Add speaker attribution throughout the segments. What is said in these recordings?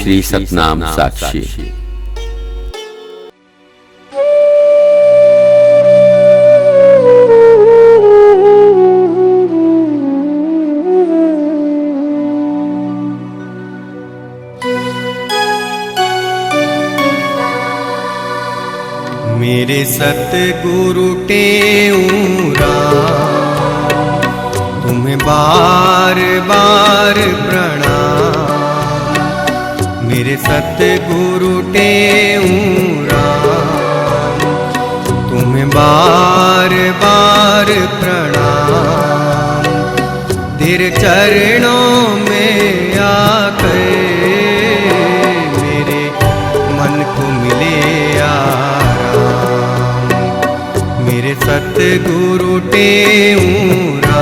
Speaker 1: श्री सतनाम साक्षी।
Speaker 2: मेरे सतगुरु टेऊरा तुम्हें बार बार प्रणाम। मेरे सतगुरु टेऊरा तुम्हें बार बार प्रणाम। धीर चरणों में आकर मेरे मन को मिले मेरे सतगुरु टेऊरा।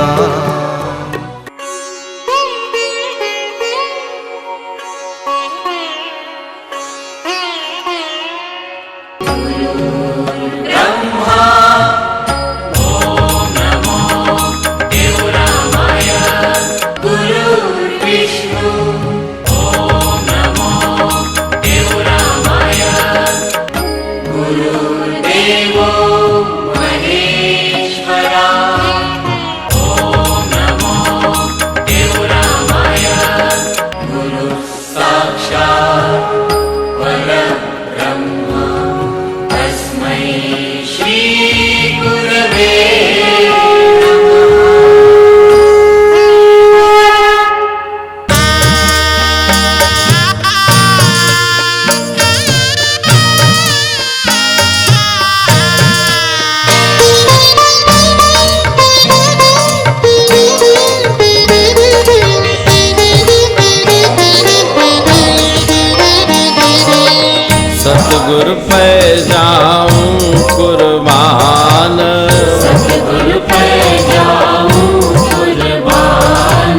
Speaker 3: सतगुर पे जाऊं कुर्बान,
Speaker 4: सतगुर पे जाऊं कुर्बान,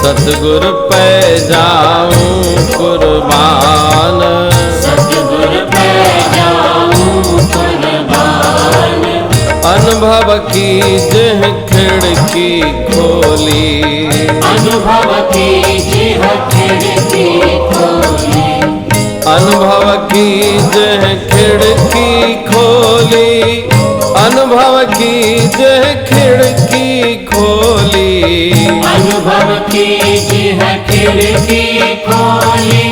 Speaker 3: सतगुर पे जाऊं कुर्बान,
Speaker 4: सतगुर पे जाऊं कुर्बान।
Speaker 3: अनुभव की जिह खिड़की खोली,
Speaker 4: अनुभव की जिह खिड़की खोली,
Speaker 3: अनुभव की जिह खिड़की खोली, अनुभव की जिह खिड़की खोली,
Speaker 4: अनुभव की जिह खिड़की खोली,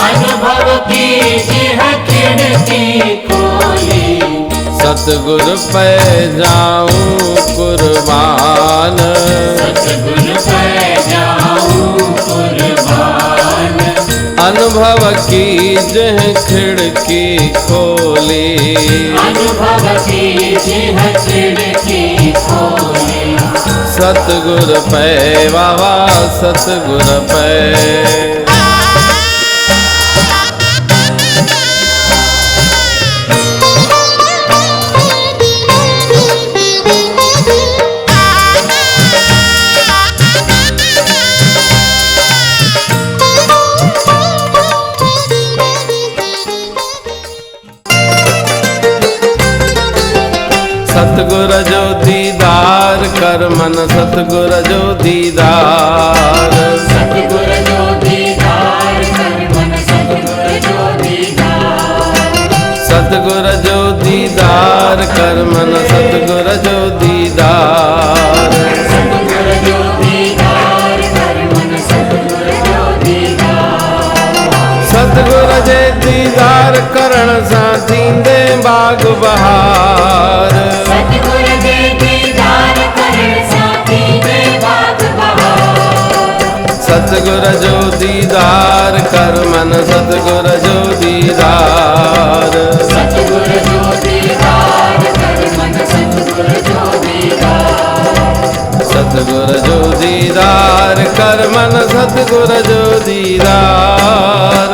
Speaker 4: अनुभव की जिह खिड़की खोली।
Speaker 3: सतगुर पे जाऊं कुर्बान,
Speaker 4: सतगुर पे जाऊं कुर्बान,
Speaker 3: अनुभव की जिह खिड़की खोली,
Speaker 4: अनुभव की जिह खिड़की खोली।
Speaker 3: सतगुर पे बाबा सतगुर पे। सतगुर जो दीदार कर मन सतगुर जो दीदार,
Speaker 4: सतगुर जो दीदार कर मन सतगुर जो दीदार,
Speaker 3: सतगुर जो दीदार कर मन सतगुर जो दीदार,
Speaker 4: सतगुर जो दीदार कर मन सतगुर जो दीदार।
Speaker 3: सतगुर जे दीदार करण सां थींदे बाग बहार,
Speaker 4: सतगुर जे दीदार करण सां थींदे बाग बहार।
Speaker 3: सतगुर जो दीदार कर मन सतगुर जो दीदार,
Speaker 4: सतगुर जो दीदार कर मन सतगुर जो दीदार,
Speaker 3: सतगुर जो दीदार कर मन सतगुर जो दीदार।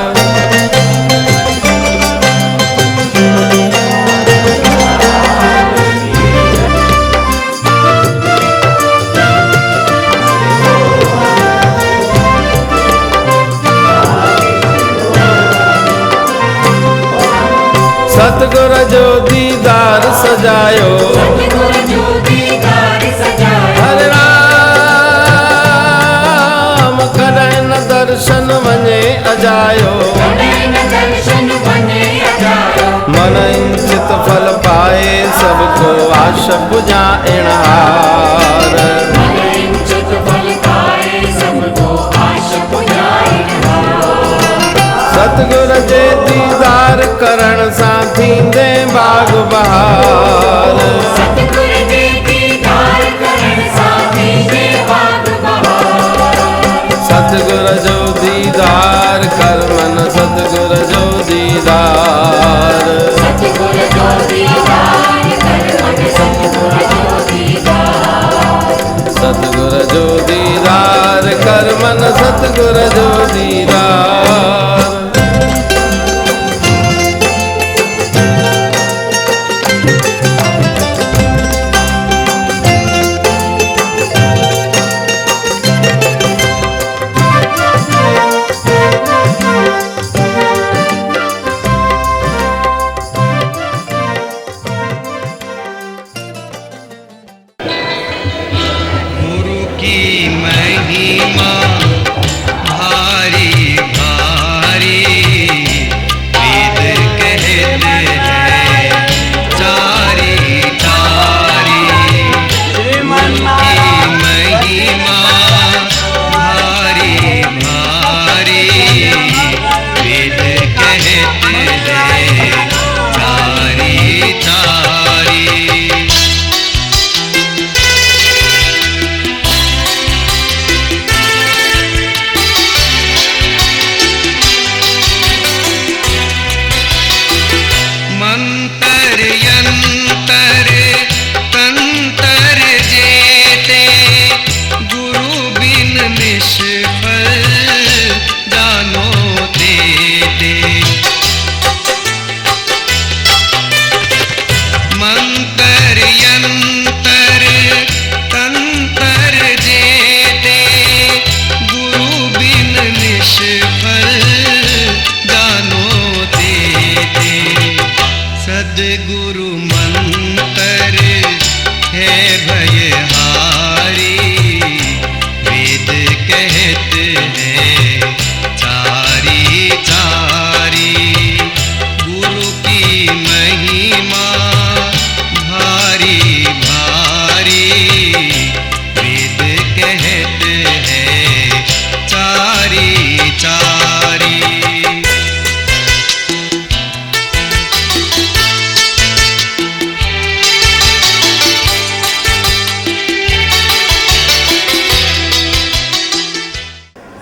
Speaker 3: सतगुर जो दीदार सजायो,
Speaker 4: सतगुर जो दीदार सजायो,
Speaker 3: हरे राम करें न दर्शन वञे अजायो, पुजाइणहार
Speaker 4: उचित फल पाए सबको आश पुजाइणहार।
Speaker 3: सतगुर जे दीदार करण सां थींदे बाग बहार
Speaker 4: सतगुर जे दीदार करण सां थींदे बाग बहार।
Speaker 3: सतगुर जो दीदार कर मन सतगुर जो दीदार
Speaker 4: सतगुर जो दीदार कर मन सतगुर जो दीदार।
Speaker 3: सतगुर जो दीदार कर मन सतगुर जो दीदार।
Speaker 2: गुरु की महिमा भारी भारी वेद कहते हैं चारी चारी। गुरु की महिमा भारी भारी वेद कहते हैं चारी चारी। मंतर यंतर तंतर जेते गुरु बिन निष्फल जानो तेते। मंतर यंतर तंतर जेते गुरु बिन निष्फल जानो तेते। सद्गुरु मंतर है भयहारी वेद कहते हैं चारी चारी। गुरु की महिमा भारी भारी वेद कहते हैं चारी चारी।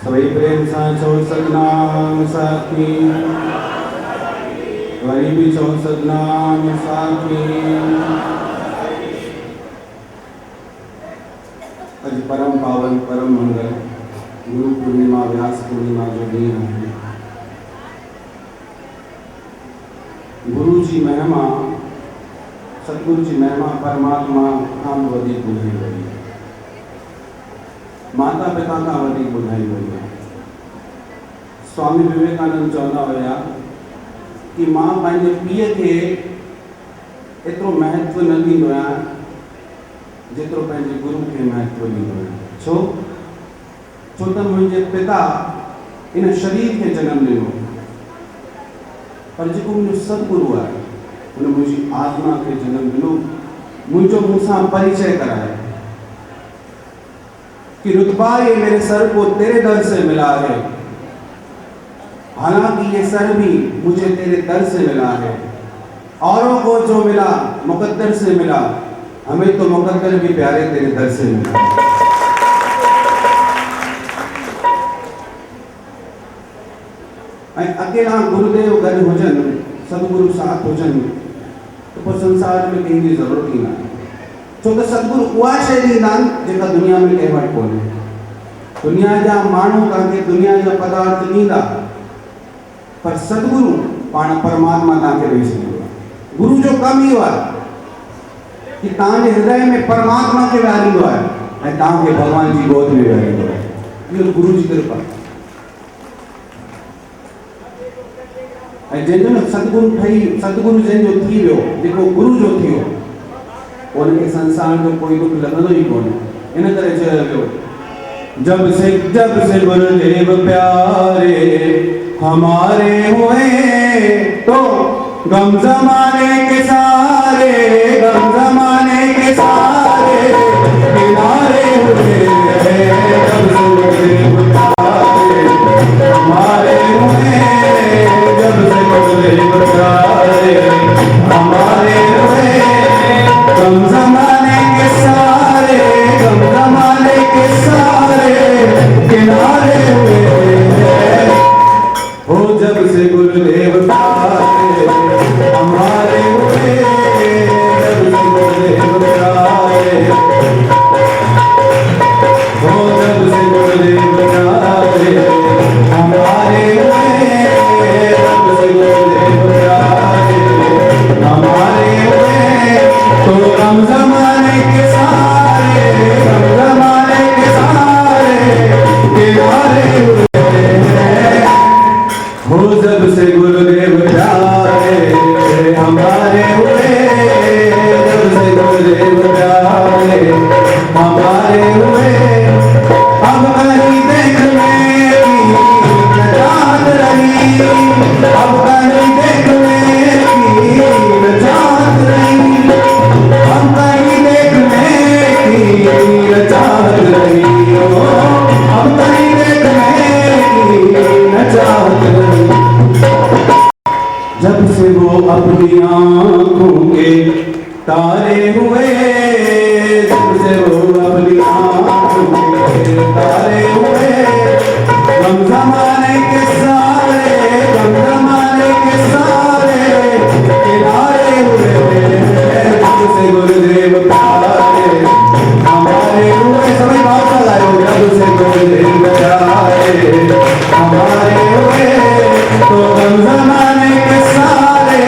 Speaker 5: सभी प्रेम सां चओ सतनाम साखी। वरी भी चओ सतनाम साखी। अज परम पावन परम मंगल गुरु पूर्णिमा व्यास पूर्णिमा जो ॾींहुं आहे। गुरु जी महिमा सतगुरु जी महिमा परमात्मा खां बि वधीक ॿुधाई वई आहे। माता पिता खां वधीक ॿुधाई वई आहे। स्वामी विवेकानंद चवंदा हुया कि मां पंहिंजे पीउ खे एतिरो महत्व न ॾींदो आहियां जेतिरो पंहिंजे गुरु खे महत्व ॾींदो आहियां। छो त मुंहिंजे पिता इन शरीर खे जनम ॾिनो, पर जेको मुंहिंजो सतगुरु आहे हुन मुंहिंजी आत्मा खे जनम ॾिनो, मुंहिंजो मूंसां परिचय कराए कि रुतबा ये मेरे सर को तेरे दर से मिला है, हालांकि ये सर भी मुझे तेरे दर से मिला है। औरों को जो मिला मुकद्दर से मिला, हमें तो मुकद्दर भी प्यारे तेरे दर से मिला। अकेला गुरुदेव गॾु हुजनि, सतगुरु साथ हुजनि तो पोइ संसार में कंहिंजी ज़रूरत ई न आहे। छो त सतगुरु उहा शइ ॾींदा आहिनि जेका दुनिया में कंहिं वटि कोन्हे। दुनिया जा माण्हू तव्हांखे दुनिया जा पदार्थ ॾींदा, पर सतगुरु पाण परमात्मा तव्हांखे ॾेई छॾींदो आहे। गुरु जो कमु इहो आहे कि तव्हांजे हृदय में परमात्मा खे विहारींदो आहे ऐं तव्हांखे भॻवान जी गोद में विहारींदो आहे। इहो गुरु जी कृपा। ऐं जंहिंजो न सतगुरु सतगुरु जंहिंजो थी वियो, जेको गुरु जो थी वियो, उनखे संसार जो कोई दुख लॻंदो ई कोन्हे। इन करे चयो वियो, जब से गुरुदेव प्यारे हमारे हुए तो गम जमाने के सारे सारे किनारे हुए हैं, जब से गुरुदेव प्यारे हमारे हुए, जब से गुरुदेव प्यारे हमारे हुए। गम जमाने के सारे, गम जमाने के सारे किनारे हुए हैं, हो जब से गुरुदेव प्यारे हमारे हुए, जब से गुरुदेव प्यारे, हो जब से गुरुदेव प्यारे हमारे हुए, जब से गुरुदेव प्यारे हमारे हुए। तो गम जमाने के सारे, गम जमाने के सारे किनारे हुए हैं, हो जब से गुरुदेव प्यारे हमारे हुए, जब से गुरुदेव प्यारे हमारे हुए। अब कहीं देखने की न चाहत रही, अब कहीं देखने की न चाहत रही, अब कहीं देखने की न चाहत रही, अब कहीं देखने की न चाहत रही। जब से वो अपनी आँखों के तारे हुए, जब से वो अपनी आँखों के तारे हुए। गम जमाने के सारे, गम जमाने के सारे किनारे हुए, जब से गुरुदेव प्यारे हमारे हुए। सभी बात का लाए, जब से गुरुदेव प्यारे हमारे हुए। तो गम जमाने के सारे,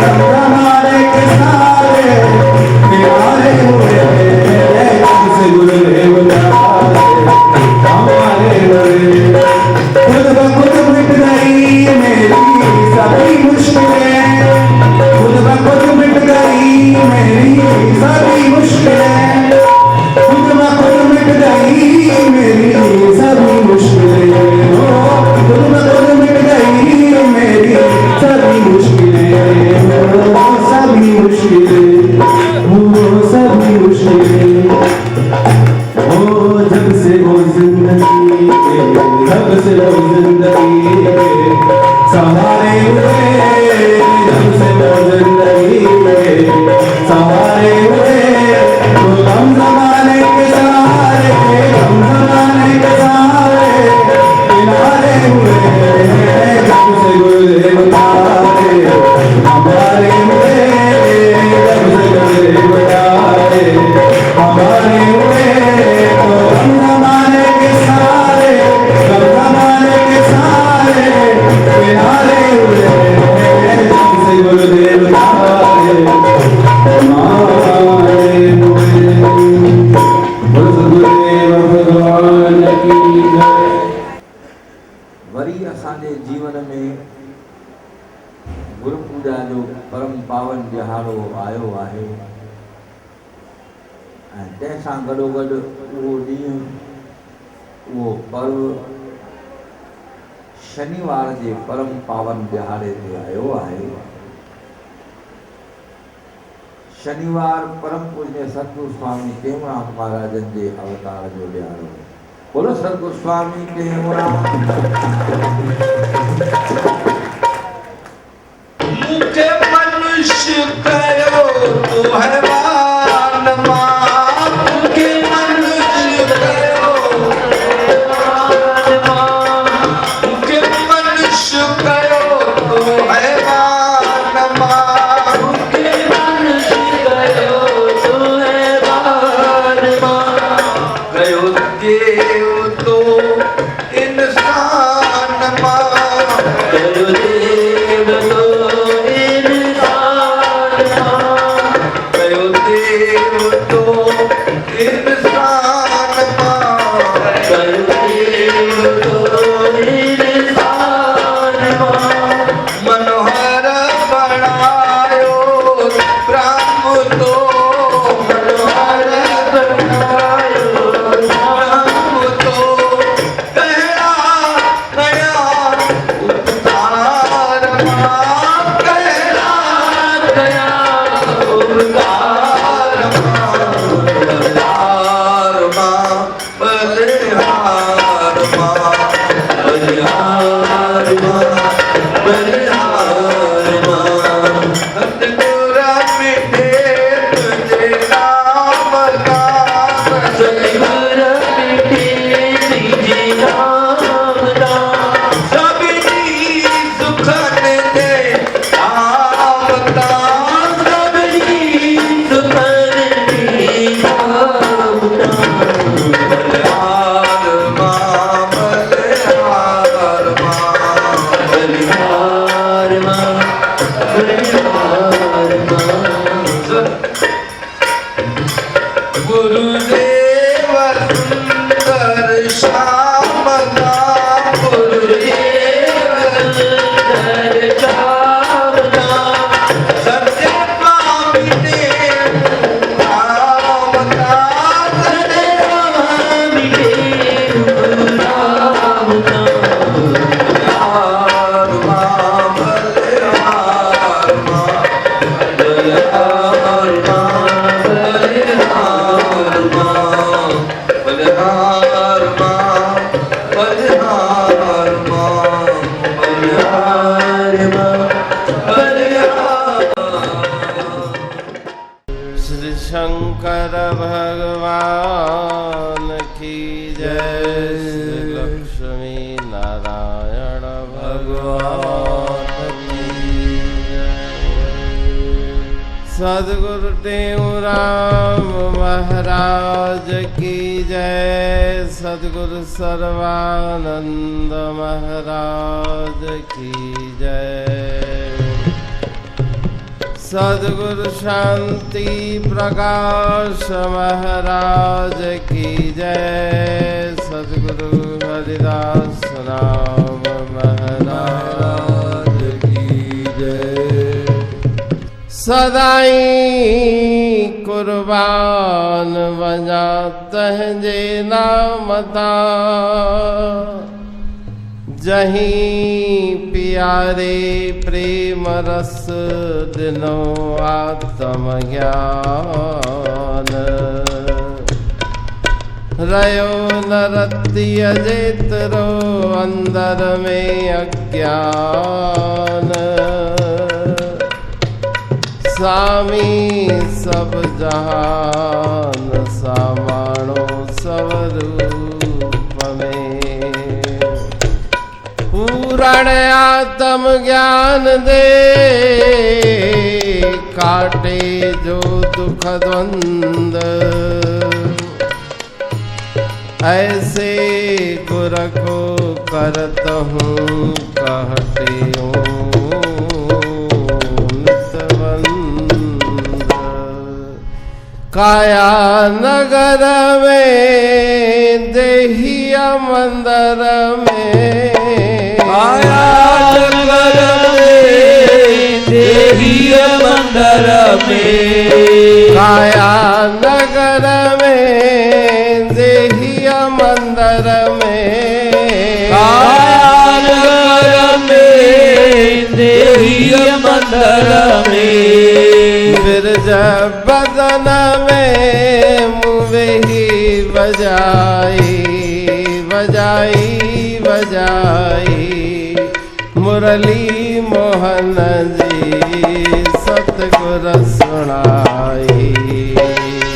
Speaker 5: गम जमाने के सारे किनारे हुए, जब से गुरुदेव प्यारे हमारे हुए। खुद ब खुद मिट गई मेरी सभी मुश्किलें, खुद ब खुद मिट गई मेरी सभी मुश्किलें, खुद ब खुद मिट गई मेरी सभी मुश्किलें, खुद ब खुद मिट गई मेरी सभी मुश्किलें, सभी मुश्किलें, सभी मुश्किलें। ओ जब से वो जिंदगी के, जब से वो जिंदगी के सहारे हुए, जब से वो जिंदगी के सहारे हुए। तो गम जमाने के सहारे, गम जमाने के सहारे किनारे हुए, जब से गुरुदेव प्यारे हमारे हुए, जब से गुरुदेव प्यारे हमारे हुए। तो गम जमाने के सारे, गम जमाने के सारे किनारे हुए, जब से गुरुदेव प्यारे हमारे हुए। गुरुदेव भगवान की जय।
Speaker 6: वरी असांजे जीवन में गुरु पूजा जो परम पावन दिहाड़ो आयो आहे ऐं तंहिंसां गॾोगॾु उहो ॾींहुं, उहो पर्व शनिवार जे परम पावन दिहाड़े ते आयो आहे। शनिवार परम पूज्य सतगुरु स्वामी टेऊंराम महाराजन जे अवतार जो ॾियारो। बोलो सतगुरु स्वामी टेऊंराम।
Speaker 7: मुझे मनुष्य करो तो हैवान मां, मुझे मनुष्य करो हैवान मां, मुझे मनुष्य करो तो हैवान मां, मुझे मनुष्य करो तो हैवान मां। कयो देव तो इंसान मां, कयो देव तो तो बलिहार माँ बलिहार माँ बलिहार माँ सतगुरु मिटे तुझे नाम का सतगुरु मिटे तुझे नाम का सभी सुखन दे आवता सभी सुखन दे आवता बलिहार माँ बलिहार माँ बलिहार माँ बलिहार माँ गुरुदेव सुंदर श्याम नाम गुरुदेव सुंदर श्याम नाम सत्य स्वामी देव नाम नाम सत्य स्वामी देव नाम नाम बलिहार माँ बलिहार माँ बलिहार माँ बलिहार माँ बलिहार माँ बलिहार माँ बलिहार माँ बलिहार
Speaker 3: श्री शंकर भगवान की जय। श्री लक्ष्मी नारायण भगवान की जय। सद्गुरु टेऊराम महाराज की जय। सद्गुरु सर्वानंद महाराज की जय। सद्गुरु शांति प्रकाश महाराज की जय। सद्गुरु हरिदास राम महाराज की जय। सदाई कुर्बान बजा तहजे नामता जहीं प्यारे प्रेम रस दिनो आत्म ज्ञान रयो न रति अजेतरो अंदर में अज्ञान स्वामी सब जहान सामाणो सब रूप में पूर्ण आत्म ज्ञान दे काटे जो दुख द्वंद ऐसे गुर को करत हूँ कहते हूँ काया नगर में देहिया मंदिर में
Speaker 7: काया नगर में देहिया मंदिर में
Speaker 3: काया नगर में देहिया मंदिर में
Speaker 7: काया नगर में देहिया मंदिर में
Speaker 3: बिरज बदन में मुवेही बजाई बजाई बजाई मुरली मोहन जी सतगुर सुनाई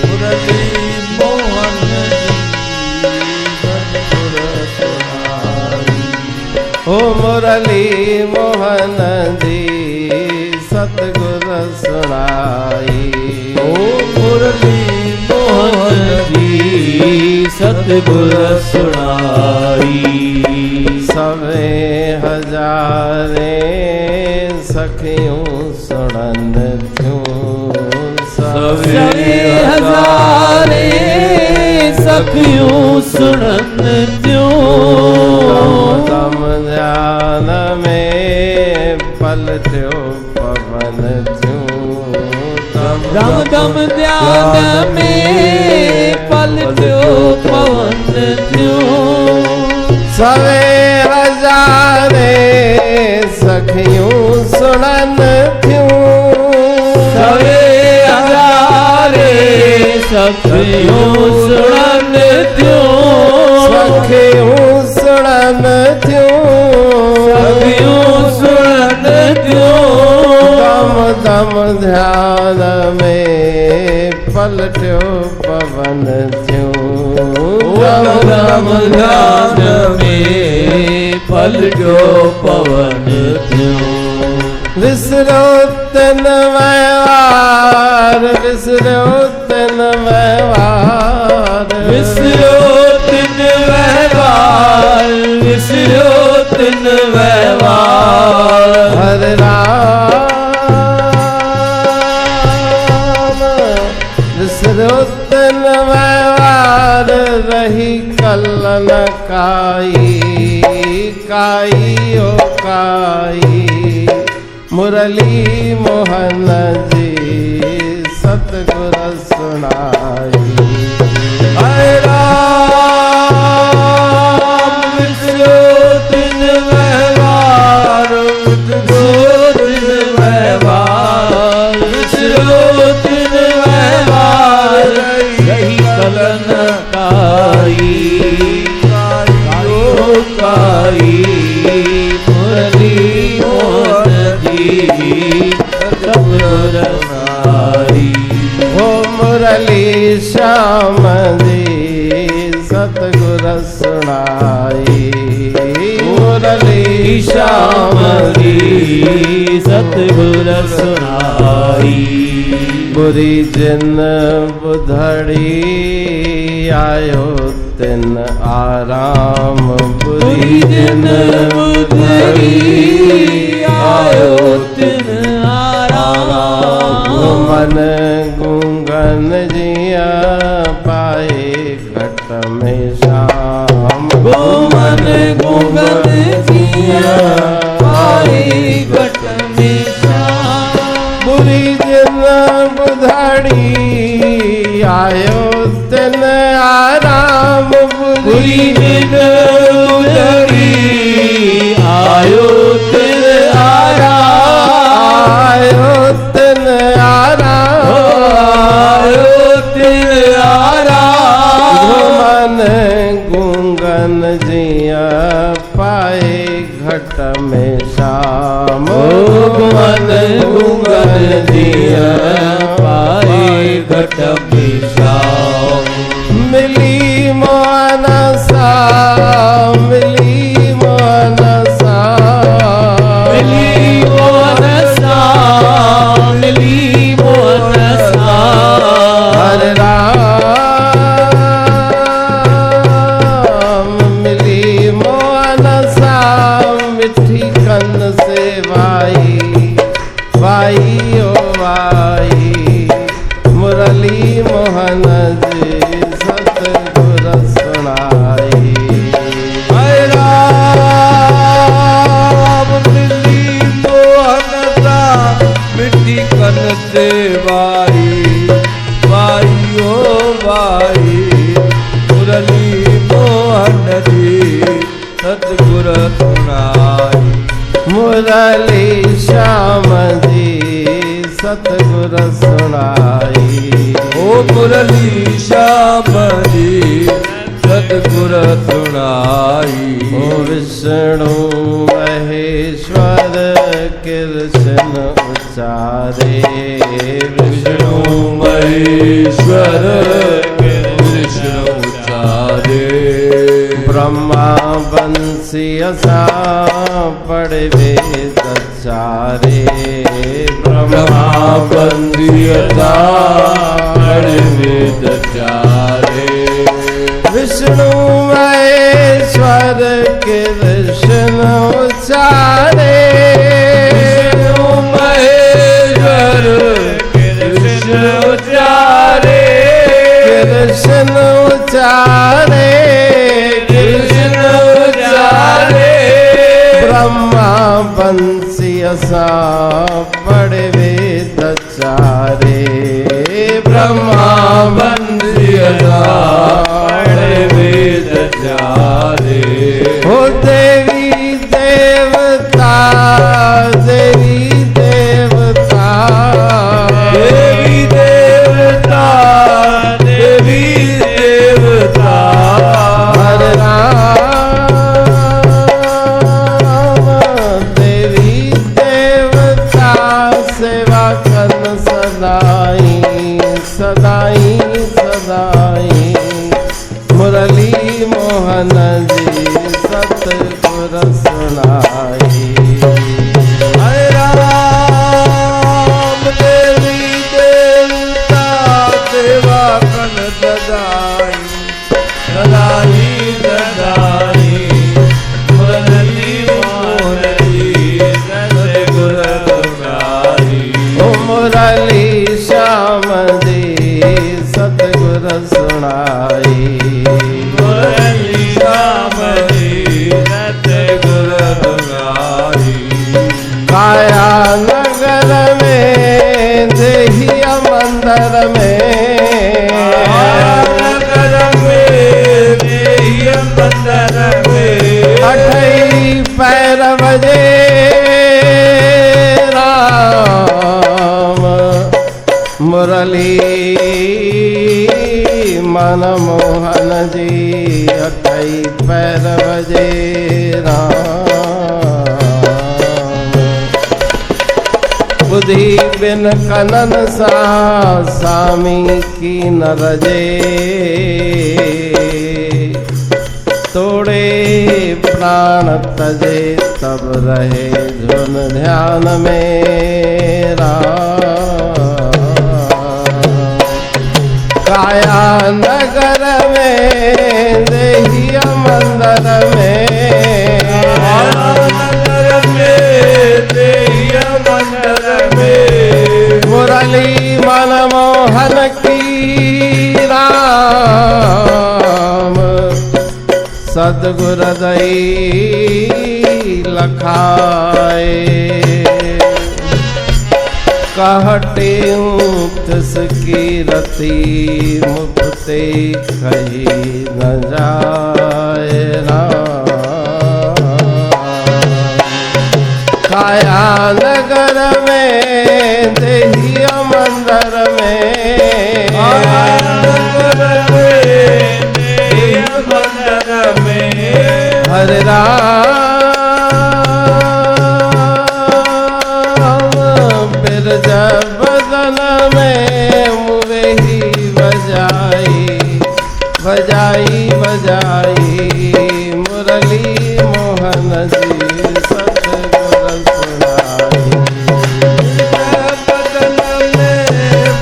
Speaker 3: मुरली मोहन जी सतगुर सुनाई ओ मुरली मोहन जी सतगुर सुनाई
Speaker 7: ओ मुरली मोहन जी सतगुर सुनाई
Speaker 3: सवे हजारे सखियों सुनन थ्यूं
Speaker 7: सवे हजारे सखियों सुनन थ्यूं
Speaker 3: दम ध्यान में पलट्यो पवन थ्यूं
Speaker 7: दम दम ध्यान में पलट्यो पवन थ्यूं
Speaker 3: सवे हजारे सखियों सुनन थ्यूं
Speaker 7: सवे हजारे सखियों सुनन थ्यूं दम ध्यान में पलटो पवन त्यों
Speaker 3: विसरो तन व्यवहार विसरो तन व्यवहार
Speaker 7: विसरो तिन व्यवहार विसरो तिन व्यवहार
Speaker 3: हरे राम विसरो तन व्यवहार रही कलन काई काई ओ काई मुरली मोहन जी सतगुर सुनाई
Speaker 7: हरे राम विसरो तिन व्यवहार विसरो तिन व्यवहार विसरो तिन व्यवहार रही कलन काई काई मुरली मोहन जी सतगुर सुनाई
Speaker 3: हो मुरली श्याम जी सतगुर सुनाई मुरली श्याम
Speaker 7: श्यामरी सतगुर सुनाई
Speaker 3: बुरी जिन बुधड़ी आयो तिन आराम बुरी जिन बुधड़ी
Speaker 7: आयो तिन आराम
Speaker 3: मन गुंगन जिया पाए घट में शाम
Speaker 7: गोमन गुंगन जिया पाए घट में श्याम
Speaker 3: बुरी जिन बुधड़ी आयो तिन आराम
Speaker 7: बुरी दिन उजड़ी आयो तिन आराम
Speaker 3: आयो तिन आराम
Speaker 7: आयो तिन आराम
Speaker 3: मन गुंगन जिया पाए घट में शाम
Speaker 7: मन गुंगन जिया पाए घट में श्याम
Speaker 3: मिली मोहन सा मिली मोहन सा
Speaker 7: मिली मोहन सा मिली मोहन सा
Speaker 3: हरे राम मिली मोहन सा मिठी कन से वाई वाई ओ वाई मुरली मोहन जी सतगुर सुनाई
Speaker 7: हरे राम मिली मोहन सा मिट्टी कन से वाई वाई ओ वाई मुरली मोहन जी सतगुर सुनाई
Speaker 3: मुरली श्याम जी सतगुर सुनाई
Speaker 7: ओ मुरली श्याम जी सतगुर सुनाई
Speaker 3: ओ विष्णु महेश्वर कृष्ण उचारे
Speaker 7: विष्णु महेश्वर कृष्ण उचारे
Speaker 3: ब्रह्मा बंसी असा पढ़ वेद चारे
Speaker 7: ब्रह्मा बंदियता वेद चारे
Speaker 3: विष्णु महेश्वर कृष्ण उचारे
Speaker 7: विष्णु महेश्वर कृष्ण उचारे
Speaker 3: कृष्ण उचारे
Speaker 7: कृष्ण उचारे
Speaker 3: ब्रह्मा बंसी असा पढ़ वेद चारे
Speaker 7: ब्रह्मा बंदियता वेद चारे
Speaker 3: हो देवी देवता देवी देवता
Speaker 7: देवी देवता देवी देवता
Speaker 3: हरे राम देवी देवता सेवा कन सदाई सदाई सदाई मुरली मोहन मोहन जी सतगुर सुनाई।
Speaker 7: हरे राम देवी देवता सेवा कन ददाई ददाई ददाई मुरली मोरली सतगुर सुनाई।
Speaker 3: ओ मुरली श्याम जी सतगुर सुनाई।
Speaker 7: मुरली श्याम जी सतगुर सुनाई।
Speaker 3: काया नगर में देहिया मंदिर में
Speaker 7: नगर में देहिया मंदिर में
Speaker 3: अठई पैर बजे राम मुरली मनमोहन जी अठई पैर बजे राम। बुद्धि बिन कनन सा स्वामी की न रजे तोड़े प्राण तजे तब रहे झुन ध्यान मेरा। काया नगर में देहिया मंदिर में
Speaker 7: नगर में देहिया मंदिर में
Speaker 3: मुरली मनमोहन की राम सदगुर दई लखाए। कहते तिसकी रति मुफ्ते कही न जाए राम। काया नगर में देहिया मंदिर में
Speaker 7: देहिया मंदिर में
Speaker 3: हरे राम बिरजा बदन में मुवे ही बजाई बजाई बजाई मुरली मोहन जी सतगुर सुनाई।
Speaker 7: बदन में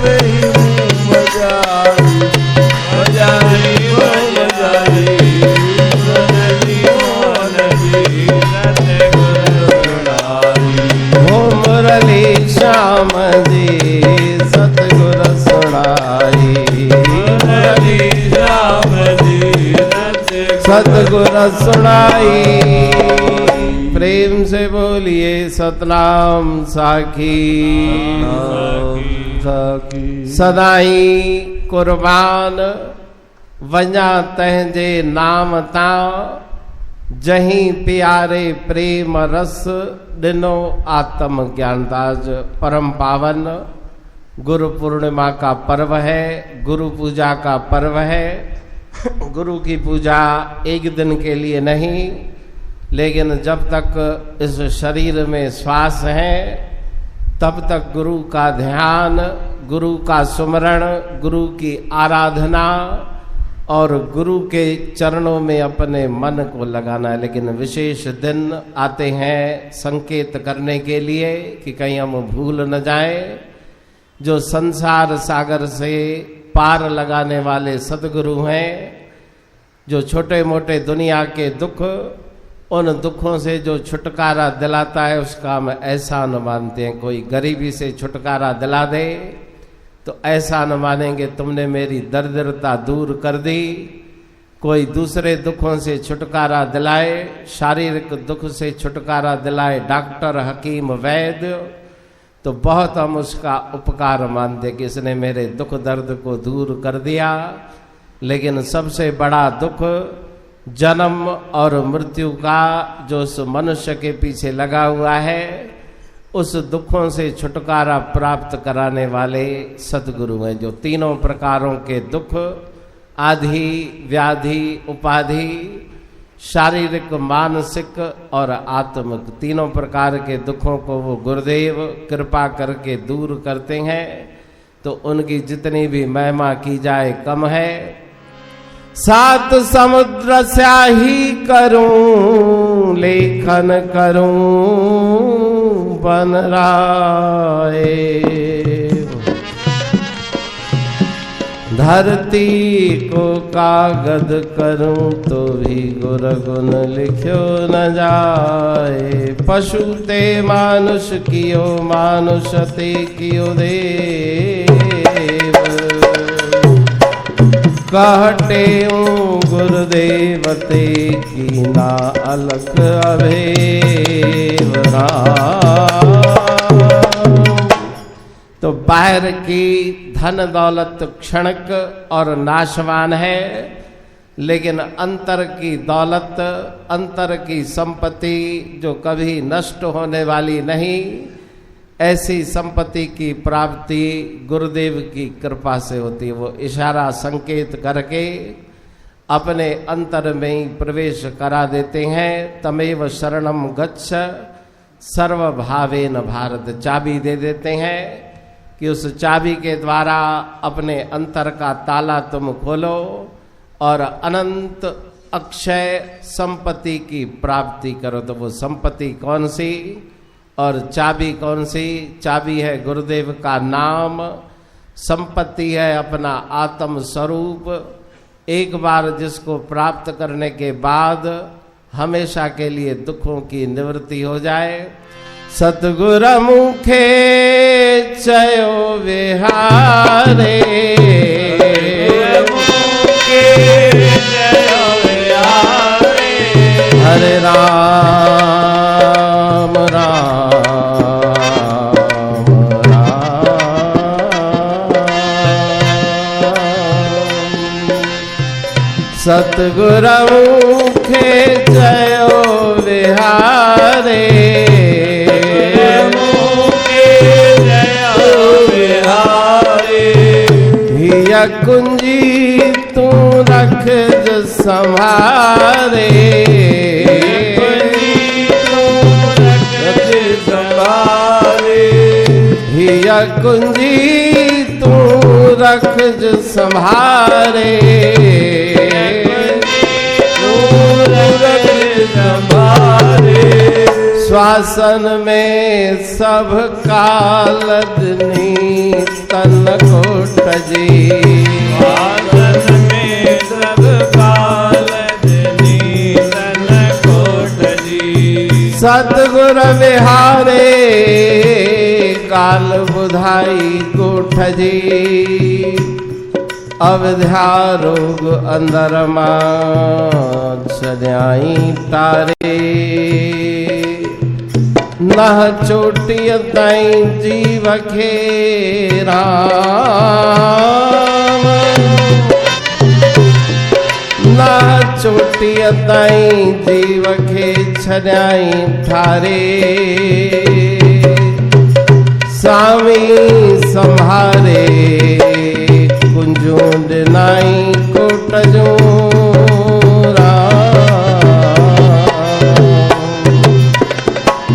Speaker 7: वही बजाई बजाई बजाई मुरली मोहन जी सतगुर सुनाई।
Speaker 3: हो मुरली श्याम जी सतगुर सुनाई।
Speaker 7: मुरली श्याम जी
Speaker 3: सतगुर सुनाई। प्रेम से बोलिए सतनाम साखी। सदाई कुर्बान वञा तंहिंजे नाम तां जहीं प्यारे प्रेम रस दिनो आत्म ज्ञानदास। परम पावन गुरु पूर्णिमा का पर्व है, गुरु पूजा का पर्व है। गुरु की पूजा एक दिन के लिए नहीं, लेकिन जब तक इस शरीर में श्वास है तब तक गुरु का ध्यान, गुरु का सुमरण, गुरु की आराधना और गुरु के चरणों में अपने मन को लगाना है। लेकिन विशेष दिन आते हैं संकेत करने के लिए कि कहीं हम भूल न जाएं। जो संसार सागर से पार लगाने वाले सद्गुरु हैं, जो छोटे मोटे दुनिया के दुख, उन दुखों से जो छुटकारा दिलाता है उसका हम एहसान मानते हैं। कोई गरीबी से छुटकारा दिला दे तो एहसान मानेंगे तुमने मेरी दरिद्रता दूर कर दी। कोई दूसरे दुखों से छुटकारा दिलाए, शारीरिक दुख से छुटकारा दिलाए डॉक्टर, हकीम, वैद्य, तो बहुत हम उसका उपकार मानते कि इसने मेरे दुख दर्द को दूर कर दिया। लेकिन सबसे बड़ा दुख जन्म और मृत्यु का जो उस मनुष्य के पीछे लगा हुआ है, उस दुखों से छुटकारा प्राप्त कराने वाले सद्गुरु हैं। जो तीनों प्रकारों के दुख, आधि, व्याधि, उपाधि, शारीरिक, मानसिक और आत्मिक, तीनों प्रकार के दुखों को वो गुरुदेव कृपा करके दूर करते हैं। तो उनकी जितनी भी महिमा की जाए कम है। सात समुद्र स्याही करूं लेखन करूं बन राए। धरती को कागज करूं तो भी गुर गुण लिख्यो न जाए। पशु ते मानुष कियो मानुष ते कियो देव। कहते गुरुदेव ते की ना अलख अभेव राम। तो बाहर की धन दौलत क्षणिक और नाशवान है, लेकिन अंतर की दौलत, अंतर की संपत्ति जो कभी नष्ट होने वाली नहीं, ऐसी संपत्ति की प्राप्ति गुरुदेव की कृपा से होती है। वो इशारा संकेत करके अपने अंतर में ही प्रवेश करा देते हैं। तमेव शरणम गच्छ सर्वभावेन भारत, चाबी दे देते हैं कि उस चाबी के द्वारा अपने अंतर का ताला तुम खोलो और अनंत अक्षय संपत्ति की प्राप्ति करो। तो वो संपत्ति कौन सी और चाबी कौन सी? चाबी है गुरुदेव का नाम, संपत्ति है अपना आत्म स्वरूप। एक बार जिसको प्राप्त करने के बाद हमेशा के लिए दुखों की निवृत्ति हो जाए। सतगुर मुखे चयो विहारे, हरे राम राम राम। सतगुर मुखे चयो विहारे, हिया कुंजी तू रख जो संभारे। हिया कुंजी तू रख जो संभारे। श्वासन में सब कालदनी तन को टजी। श्वासन में सब कालदनी तन को टजी। सतगुर विहारे काल बुधाई कोठजी। अवध्या रोग अंदर मां सजाई तारे। नह चोटिय ताई जीव खे राम। नह चोटिय ताई जीव खे छजाई ठारे। स्वामी संभारे कुंजों दिनाई कोटजो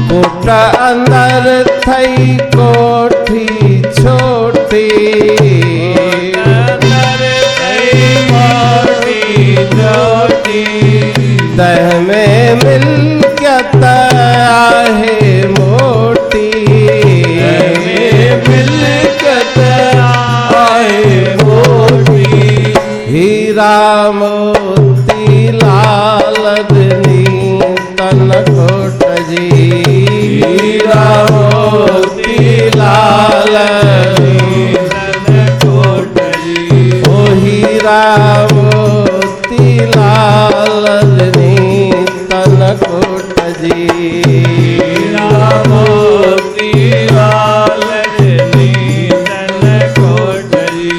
Speaker 3: कोट अंदर थई कोठी छोटी। तह में मिल्कियत आहे मोटी। मिल्कियत आहे मोटी। हीरा मोती लाल दनी तन कोटजी। हीरा मोती लाल तन कोटजी। ओ हीरा मोती लाल दनी तन कोटजी। हीरा मोती लाल दनी तन कोटजी।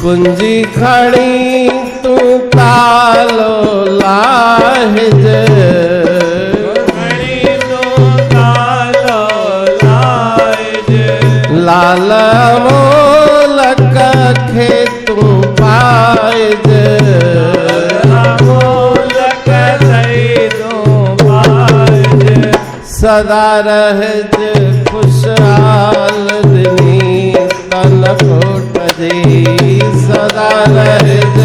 Speaker 3: कुंजी खड़ी तू तालो लाहिज। लाल मोलक खे तू पाइज। सदा रहज खुशहाल दनी तन कोटजी। सदा रहज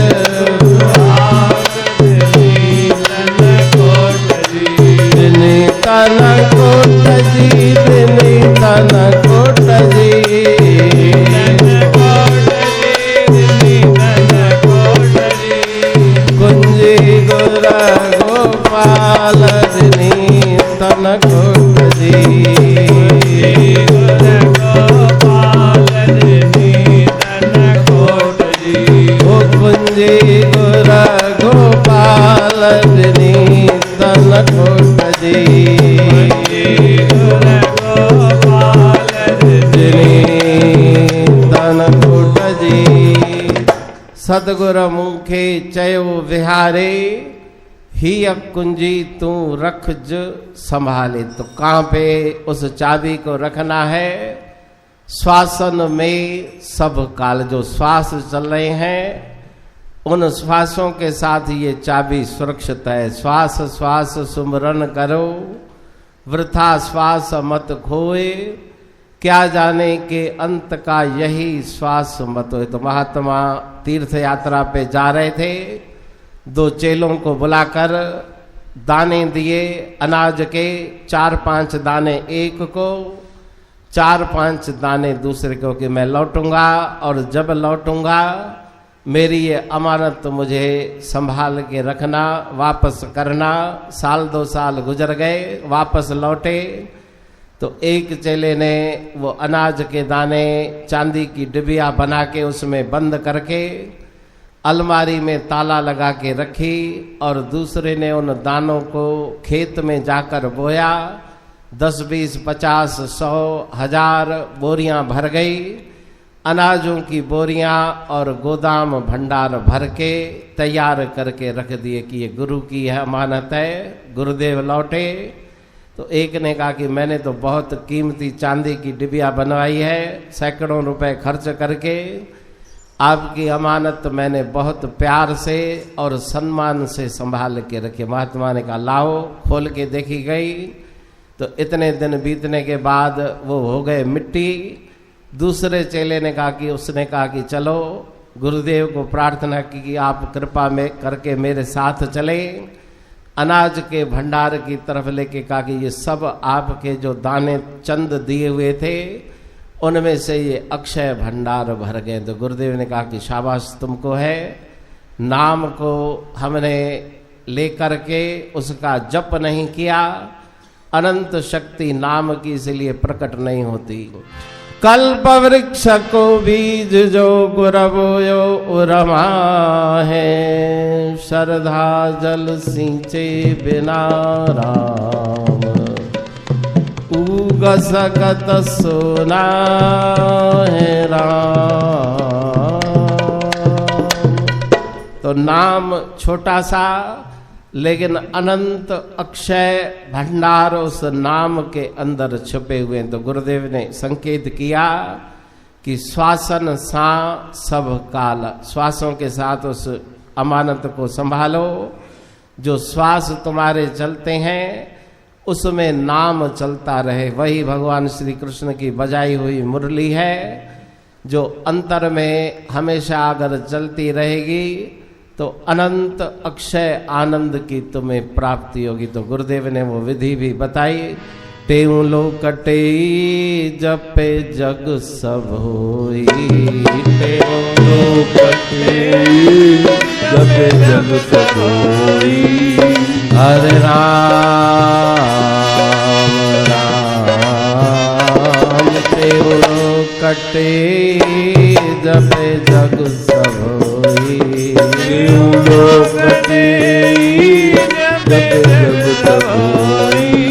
Speaker 3: गोपालनी तन कोट जी ओ कुंजी गुर गोपालनी तन कोट जी तन कोट जी सतगुर मुखे चयो विहारे ही कुंजी तू रख ज संभाले। तो कहाँ पे उस चाबी को रखना है? श्वासन में सब काल जो श्वास चल रहे हैं उन श्वासों के साथ ये चाबी सुरक्षित है। श्वास श्वास सुमरन करो वृथा श्वास मत खोए क्या जाने के अंत का यही श्वास मत होए। तो महात्मा तीर्थ यात्रा पे जा रहे थे, दो चेलों को बुलाकर दाने दिए अनाज के, 4-5 दाने एक को, 4-5 दाने दूसरे को कि मैं लौटूंगा और जब लौटूंगा मेरी ये अमानत मुझे संभाल के रखना, वापस करना। 1-2 साल गुजर गए, वापस लौटे तो एक चेले ने वो अनाज के दाने चांदी की डिबिया बना के उसमें बंद करके अलमारी में ताला लगा के रखी और दूसरे ने उन दानों को खेत में जाकर बोया। 10, 20, 50, 100, 1000 बोरियां भर गई। अनाजों की बोरियां और गोदाम भंडार भर के तैयार करके रख दिए कि ये गुरु की है अमानत है। गुरुदेव लौटे तो एक ने कहा कि मैंने तो बहुत कीमती चांदी की डिबिया बनवाई है, सैकड़ों रुपए खर्च करके, आपकी अमानत मैंने बहुत प्यार से और सम्मान से संभाल के रखी। महात्मा ने कहा लाओ, खोल के देखी गई तो इतने दिन बीतने के बाद वो हो गए मिट्टी। दूसरे चेले ने कहा कि उसने कहा कि चलो, गुरुदेव को प्रार्थना की कि आप कृपा में करके मेरे साथ चले। अनाज के भंडार की तरफ लेके कहा कि ये सब आपके जो दाने चंद दिए हुए थे उनमें से ये अक्षय भंडार भर गए। तो गुरुदेव ने कहा कि शाबाश तुमको है, नाम को हमने लेकर के उसका जप नहीं किया, अनंत शक्ति नाम की इसलिए प्रकट नहीं होती। कल्प वृक्ष को बीज जो गुरबोयो उरमा है, श्रद्धा जल सिंचे बिना राम उग सकत सोना है राम। तो नाम छोटा सा लेकिन अनंत अक्षय भंडार उस नाम के अंदर छुपे हुए हैं। तो गुरुदेव ने संकेत किया कि श्वासन सा सब काल, श्वासों के साथ उस अमानत को संभालो। जो श्वास तुम्हारे चलते हैं उसमें नाम चलता रहे, वही भगवान श्री कृष्ण की बजाई हुई मुरली है जो अंतर में हमेशा अगर चलती रहेगी तो अनंत अक्षय आनंद की तुम्हें प्राप्ति होगी। तो गुरुदेव ने वो विधि भी बताई। तेऊ लो कटे जपे जग सब होई, तेऊ लो कटे जपे जग सब होई, हरे राम राम। तेऊ लो कटे जपे जग सब होई, तेऊ लो कटे जपे जग सब होई,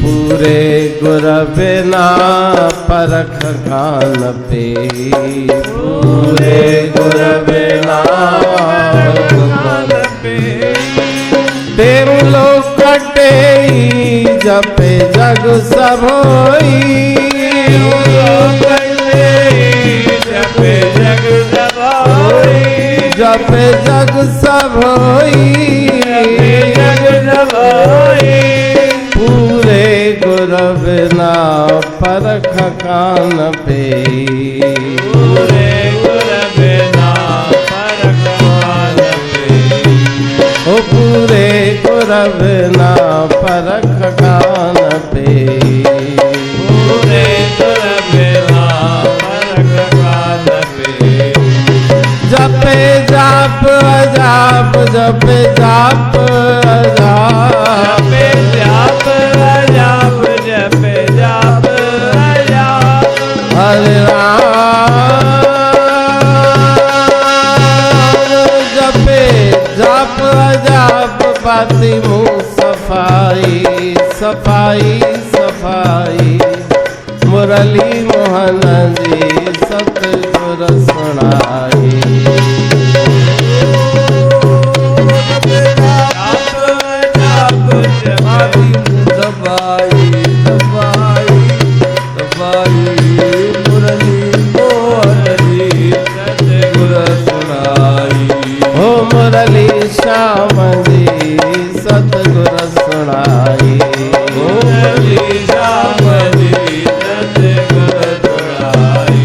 Speaker 3: पूरे गुर बिना परख कान पे, पूरे गुर बिना कान पे। तेऊ लो कटे जपे जग सब होई, जपे जग सब होई, जपे जग सब होई, जग सब होई, पूरे गुर बिना परख कान पे, पूरे गुर बिना परख कान पे, ओ पूरे गुर बिना परख कान पे, पूरे गुर बिना परख कान पे। जपे जाप अजाप, जपे जाप अजाप, सफाई सफाई सफाई मुरली मोहन जी सतगुर सुनाई। हो मुरली श्याम जी सतगुर सुनाई।
Speaker 7: हो मुरली श्याम जी सतगुर सुनाई।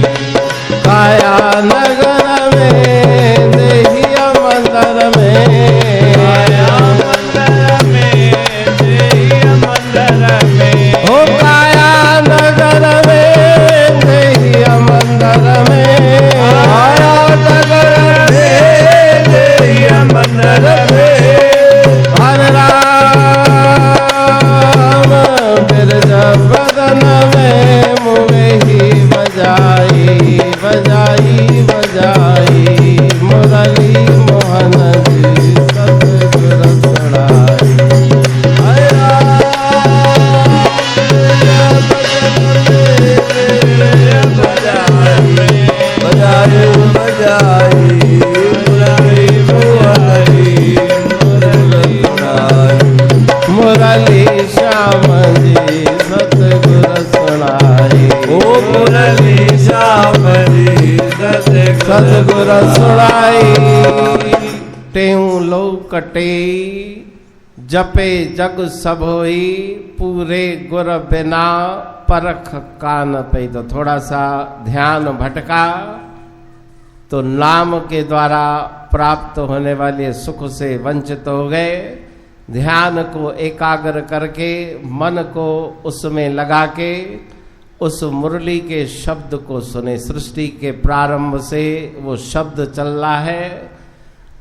Speaker 3: काया नगर में देहिया मंदिर में,
Speaker 7: काया मंदिर में देहिया मंदिर में।
Speaker 3: हो काया नगर में देहिया मंदिर में,
Speaker 7: काया नगर में देहिया मंदिर में।
Speaker 3: हर राम बिरजा बदन में मुँह बजाई बजाई बजाई मुरली मोहन जी सतगुर सुनाई। मुरली श्याम जी सतगुर सुनाई।
Speaker 7: ओ मुरली श्याम जी
Speaker 3: सतगुर सुनाई। तेऊ लो कटे जपे जग सब होई, पूरे गुर बिना परख कान पे। तो थोड़ा सा ध्यान भटका तो नाम के द्वारा प्राप्त होने वाले सुख से वंचित हो गए। ध्यान को एकाग्र करके मन को उसमें लगा के उस मुरली के शब्द को सुने। सृष्टि के प्रारंभ से वो शब्द चल रहा है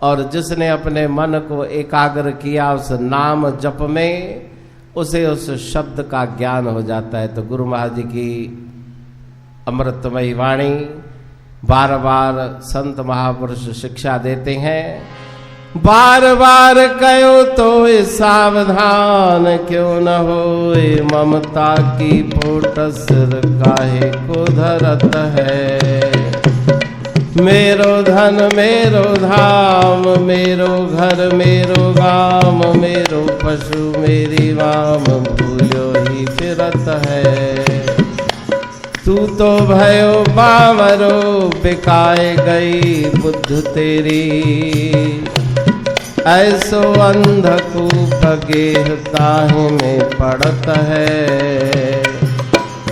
Speaker 3: और जिसने अपने मन को एकाग्र किया उस नाम जप में, उसे उस शब्द का ज्ञान हो जाता है। तो गुरु महाराज जी की अमृतमयी वाणी बार बार संत महापुरुष शिक्षा देते हैं। बार बार कहो तो सावधान क्यों न होए, ममता की पोट सिर काहे को धरत है। मेरो धन मेरो धाम मेरो घर मेरो गाम, मेरो पशु मेरी वाम भूलो ही फिरत है। तू तो भयो बावरो बिकाए गई बुद्ध तेरी, ऐसो अंधकूप गेहताहि में पड़त है।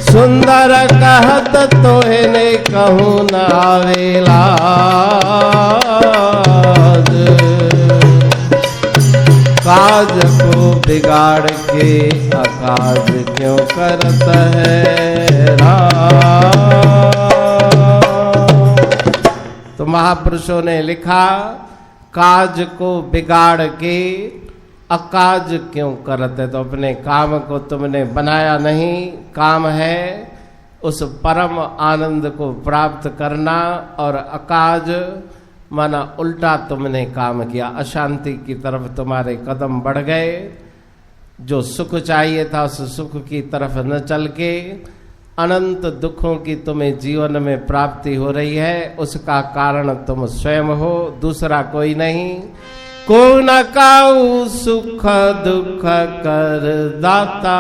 Speaker 3: सुंदर कहत तोहे ने कहूँ न आवेला, काज को बिगाड़ के अकाज क्यों करत है राम। तो महापुरुषों ने लिखा, काज को बिगाड़ के अकाज क्यों करते। तो अपने काम को तुमने बनाया नहीं, काम है उस परम आनंद को प्राप्त करना, और अकाज माना उल्टा तुमने काम किया। अशांति की तरफ तुम्हारे कदम बढ़ गए। जो सुख चाहिए था उस सुख की तरफ न चल के अनंत दुखों की तुम्हें जीवन में प्राप्ति हो रही है। उसका कारण तुम स्वयं हो, दूसरा कोई नहीं। को न काऊ सुख दुख कर दाता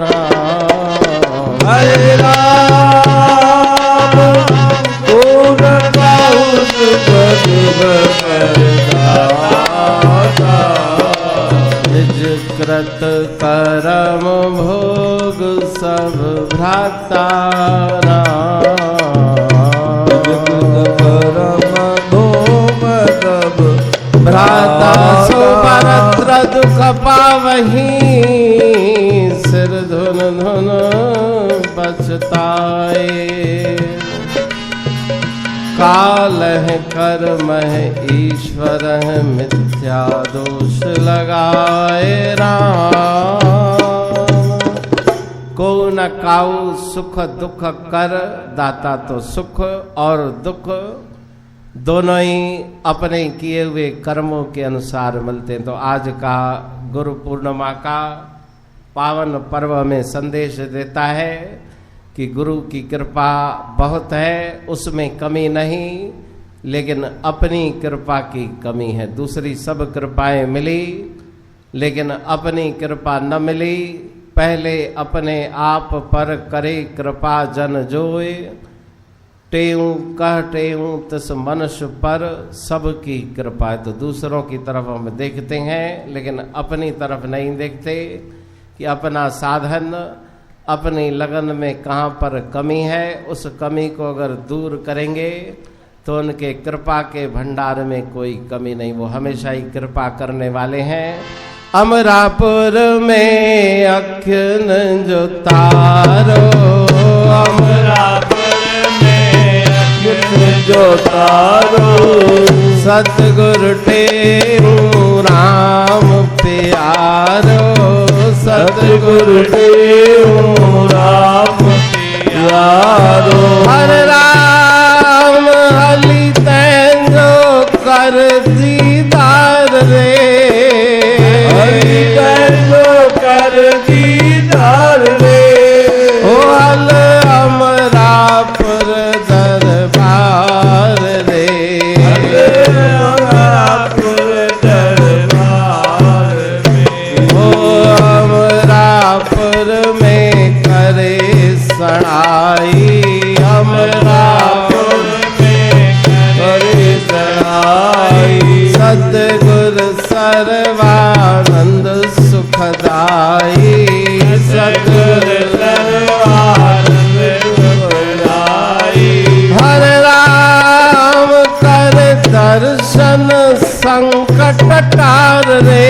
Speaker 3: राम।
Speaker 7: हरे राम को न काऊ सुख दुख कर दाता।
Speaker 3: निज कृत करम भोग सब भ्राता भ्राता सो परत्र दुख पावही सिर धुन धुन पछताए। काल है कर्म है ईश्वर है मिथ्या दोष लगाए राम। को न काऊ सुख दुख कर दाता। तो सुख और दुख दोनों ही अपने किए हुए कर्मों के अनुसार मिलते हैं। तो आज का गुरु पूर्णिमा का पावन पर्व हमें संदेश देता है कि गुरु की कृपा बहुत है, उसमें कमी नहीं, लेकिन अपनी कृपा की कमी है। दूसरी सब कृपाएं मिली, लेकिन अपनी कृपा न मिली। पहले अपने आप पर करे कृपा जन जोए, टेऊ कह टेऊ तिस मनुष्य पर सबकी कृपा है। तो दूसरों की तरफ हम देखते हैं, लेकिन अपनी तरफ नहीं देखते कि अपना साधन, अपनी लगन में कहाँ पर कमी है। उस कमी को अगर दूर करेंगे तो उनके कृपा के भंडार में कोई कमी नहीं, वो हमेशा ही कृपा करने वाले हैं। अमरापुर में अखिन जो तारो,
Speaker 7: अमरापुर में अखिन जो तारो,
Speaker 3: सतगुरु टेऊ राम प्यारो,
Speaker 7: सतगुरु टेऊ राम प्यारो।
Speaker 3: हर राम हली तैंजो कर दीदार रे,
Speaker 7: हरि तैंजो कर दीदार रे।
Speaker 3: ओ हल अमरापुर दरबार रे,
Speaker 7: अमरापुर दरबार में।
Speaker 3: ओ अमरापुर में करे सड़ाई, अमरापुर
Speaker 7: में करे सड़ाई।
Speaker 3: सतगुरु सर्वानंद सुखदाई,
Speaker 7: सतगुरु सर्वानंद सुखदाई।
Speaker 3: हर राम कर दर्शन संकट टार रे,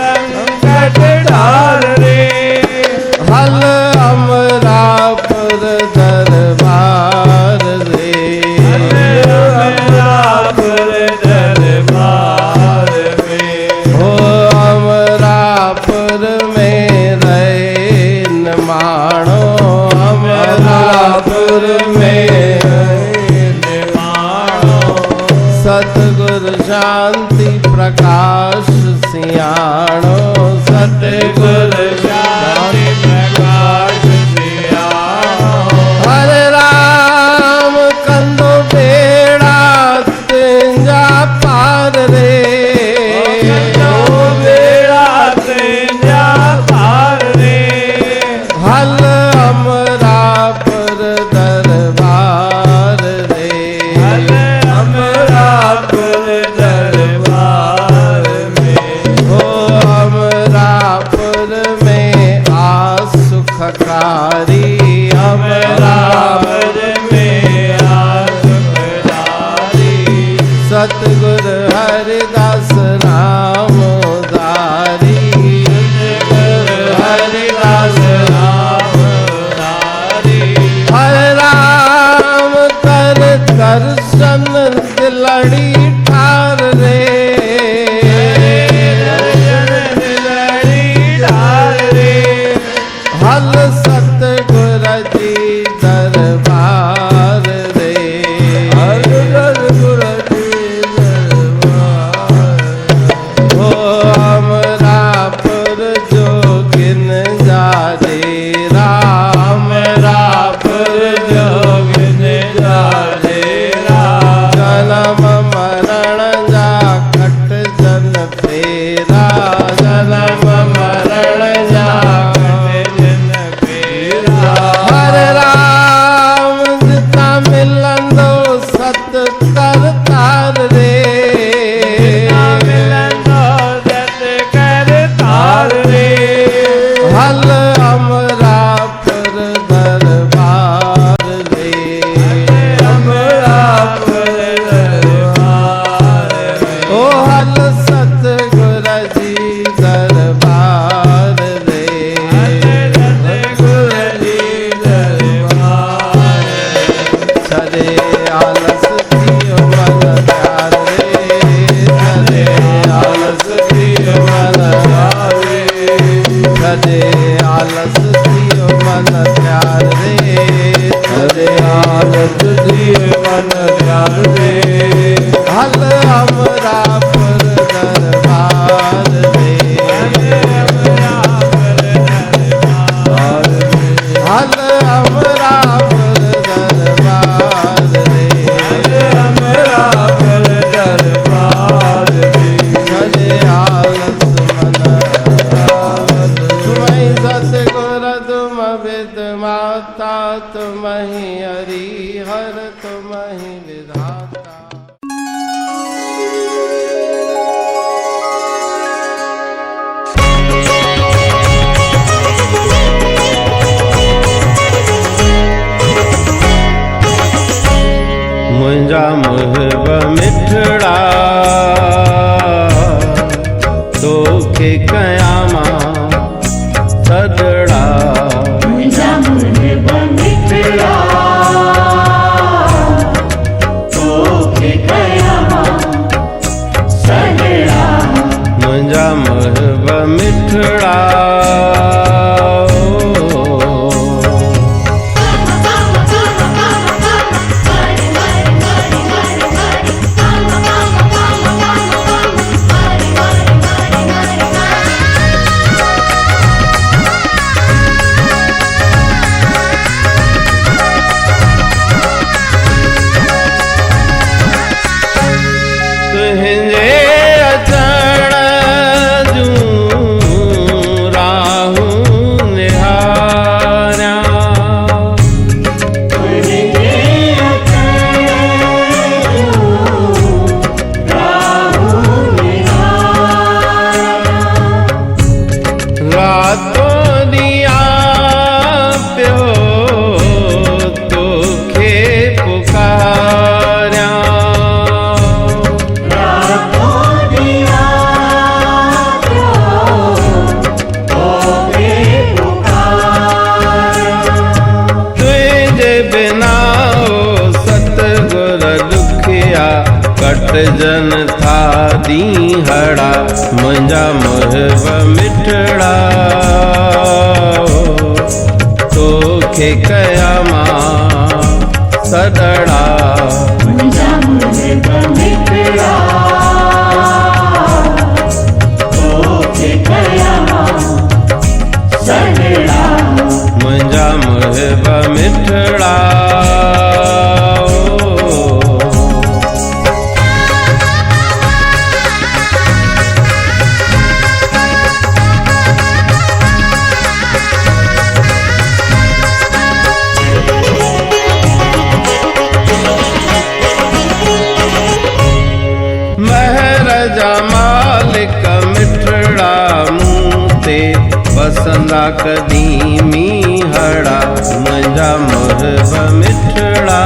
Speaker 7: संकट टार रे।
Speaker 3: हल अमरापुर दरबार रे,
Speaker 7: अमरापुर दरबार में।
Speaker 3: हो अमरापुर में रहे न माणो, अमरापुर में
Speaker 7: निमाणो।
Speaker 3: सतगुरु शांति प्रकाश सियाणो, सतगुरु
Speaker 7: शांति प्रकाश सियाणो।
Speaker 3: हर राम कंदो बेड़ा तेंजा पार रे,
Speaker 7: कंदो बेड़ा तेंजा पार रे।
Speaker 3: हल अमरापुर दरबार रे,
Speaker 7: हल अमरापुर दरबार में।
Speaker 3: हो अमरापुर में आ सुखकारी, अमरापुर
Speaker 7: में आ सुखदारी।
Speaker 3: सतगुरु हरिदास राम उदारी, सतगुरु हरिदास राम उदारी। हर राम कर दर्शन दिलड़ी ठार रे,
Speaker 7: दिलड़ी ठार रे।
Speaker 3: हल सतगुरु जी दरबार रे,
Speaker 7: हर सतगुरु जी दरबार।
Speaker 3: हो अमरापुर जोगिन जारे राम, अमरापुर
Speaker 7: जोगिन जारे राम।
Speaker 3: जन्म मरण जा कट जन फेरा, जन्म मरण जा
Speaker 7: जन फेरा।
Speaker 3: हर राम जिता मिलंदो सत कर तार रे,
Speaker 7: मिलंदो सत कर तार रे।
Speaker 3: हल अमरापुर दरबार रे,
Speaker 7: अमरापुर दरबार में।
Speaker 3: ओ हल सतगुरु तोखे कयामा सदड़ा
Speaker 4: मुंहिंजा मुंहिंजे बंदिखड़ा तोखे कयामा सदड़ा
Speaker 3: मुंहिंजा महब मिठड़ा तुंहिंजे अचण जूं राहूं निहारियां
Speaker 4: तुंहिंजे अचण जूं राहूं निहारियां
Speaker 3: रातों ॾींहं पियो तोखे पुकारियां कटजन था ॾींहड़ा मुंहिंजा महब मिठड़ा तोखे कयामा सदड़ा
Speaker 4: मुंहिंजा मुंहिंजे मिठड़ा तोखे कयामा सदड़ा
Speaker 3: मुंहिंजा महब मिठड़ा मालिक मिठड़ा मूं ते बसंदा कदीमी हड़ा मुंहिंजा महब मिठड़ा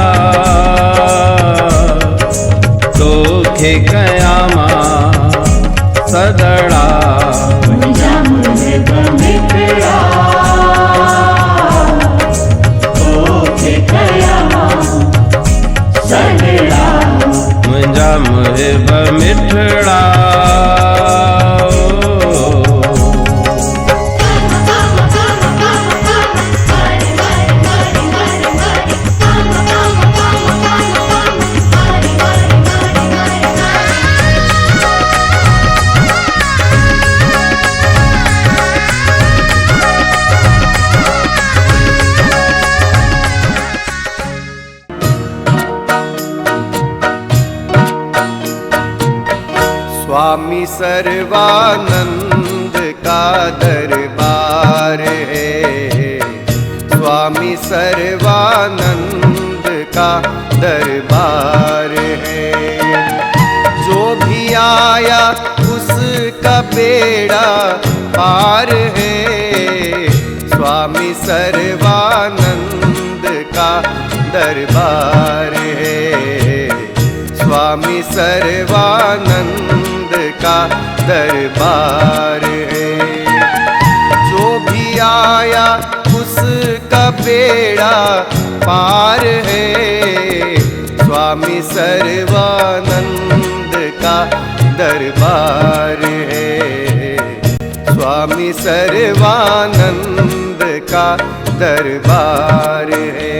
Speaker 3: तोखे कयामा सदड़ा
Speaker 4: मुंहिंजा मुंहिंजे मिठड़ा तोखे कयामा सदड़ा
Speaker 3: मुंहिंजा महब मिठड़ा स्वामी सर्वानंद का दरबार है, स्वामी सर्वानंद का दरबार है। जो भी आया उसका बेड़ा पार है, स्वामी सर्वानंद का दरबार है, स्वामी सर्वानंद का दरबार है। जो भी आया उसका बेड़ा पार है, स्वामी सर्वानंद का दरबार है, स्वामी सर्वानंद का दरबार है।